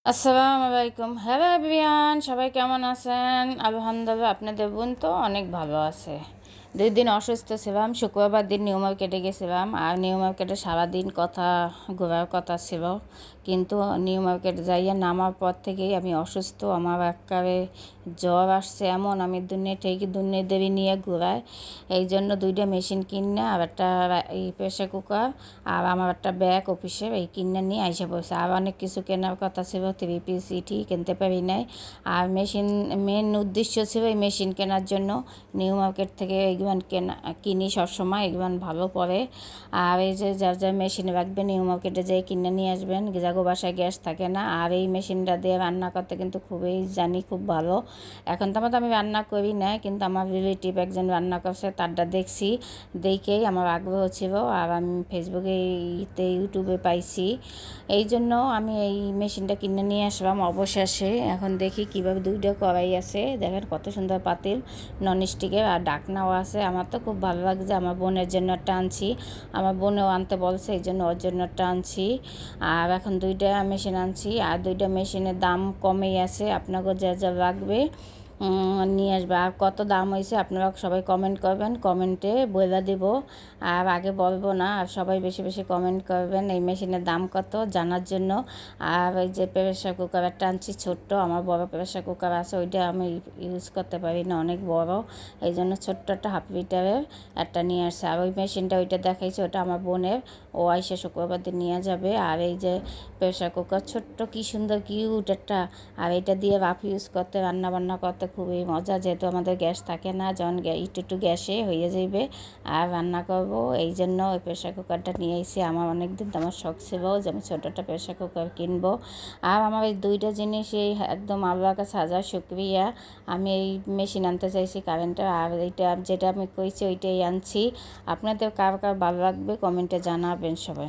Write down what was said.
আসসালামু আলাইকুম। Hello everyone, সবাই কেমন আছেন? আলহামদুলিল্লাহ, আপনাদের বোন তো অনেক ভালো আছে। 2 দিন অসুস্থ ছিলাম। শুক্রবার দিন নিউ মার্কেটে গেছিলাম, আর নিউ মার্কেটে সারাদিন ঘোরার কথা ছিল, কিন্তু নিউ মার্কেট যাইয়া নামার পর থেকেই আমি অসুস্থ। আমার একেবারে জ্বর আসছে এমন, আমি দুনিয়া দেবী নিয়ে ঘোরায়। এই জন্য 2টা মেশিন কিনে, আর একটা এই প্রেসার কুকার, আর আমার একটা ব্যাগ অফিসে এই কিনে নিয়ে আইসা পড়ছে। আর অনেক কিছু কেনার কথা ছিল, 3 পিস ইটি কিনতে পারি নাই। আর মেন উদ্দেশ্য ছিল এই মেশিন কেনার জন্য। নিউ মার্কেট থেকে এগুলো কিনি সবসময়, এগুলো ভালো পড়ে। আর এই যে যার যার মেশিনে রাখবেন, নিউ মার্কেটে যেয়ে কিনে নিয়ে আসবেন, যাগো বাসায় গ্যাস থাকে না। আর এই মেশিনটা দিয়ে রান্না করতে কিন্তু খুব ভালো। এখন তো আমি রান্না করি না, কিন্তু আমার রিলেটিভ একজন রান্না করছে, তারটা দেখছি, দেখেই আমার আগ্রহ ছিল। আর আমি ফেসবুকে ইউটিউবে পাইছি, এই জন্য আমি এই মেশিনটা কিনে নিয়ে আসলাম অবশেষে। এখন দেখি কীভাবে 2টা কড়াই আছে, দেখেন কত সুন্দর পাতিল, ননস্টিকের, আর ডাকনাও আছে। আমার তো খুব ভালো লাগছে। আমার বোনের জন্য একটা আনছি, আমার বোনেও আনতে বলছে, এই জন্য ওর জন্য একটা আনছি। আর এখন 2টা মেশিন আনছি, আর 2টা মেশিনের দাম কমেই আছে। আপনাকে যা যা লাগবে নিয়ে আসবে। আর কত দাম হয়েছে আপনারা সবাই কমেন্ট করবেন, কমেন্টে বলে দেব। আর আগে বলবো না, আর সবাই বেশি বেশি কমেন্ট করবেন এই মেশিনের দাম কত জানার জন্য। আর ওই যে প্রেসার কুকার একটা আনছি ছোট্ট, আমার বড় প্রেসার কুকার আছে, ওইটা আমি ইউজ করতে পারি না, অনেক বড়, এই জন্য ছোট্ট একটা 1/2 লিটারের একটা নিয়ে আসছে। আর ওই মেশিনটা ওইটা দেখাইছে, ওটা আমার বোনের, ও আইসে শুক্রবার দিন নিয়ে যাবে। আর এই যে প্রেসার কুকার ছোট্ট, কী সুন্দর কিউট একটা। আর এটা দিয়ে ভাপ ইউজ করতে, রান্না বান্না করতে খুবই মজা, যেহেতু আমাদের গ্যাস থাকে না, যখন একটু গ্যাসে হয়ে যাইবে আর রান্না করব, এই জন্য ওই প্রেসার কুকারটা নিয়ে এসেছি। আমার অনেক দিন তো আমার শখ ছিল যে আমি ছোটো একটা প্রেসার কুকার কিনবো। আর আমার এই 2টা জিনিসই একদম আল্লাহর কাছে হাজার শুকরিয়া। আমি এই মেশিন আনতে চাইছি কারেন্টের, আর এইটা যেটা আমি কইছি ওইটাই আনছি। আপনাদের কার কার ভালো লাগবে কমেন্টে জানাবেন সবাই।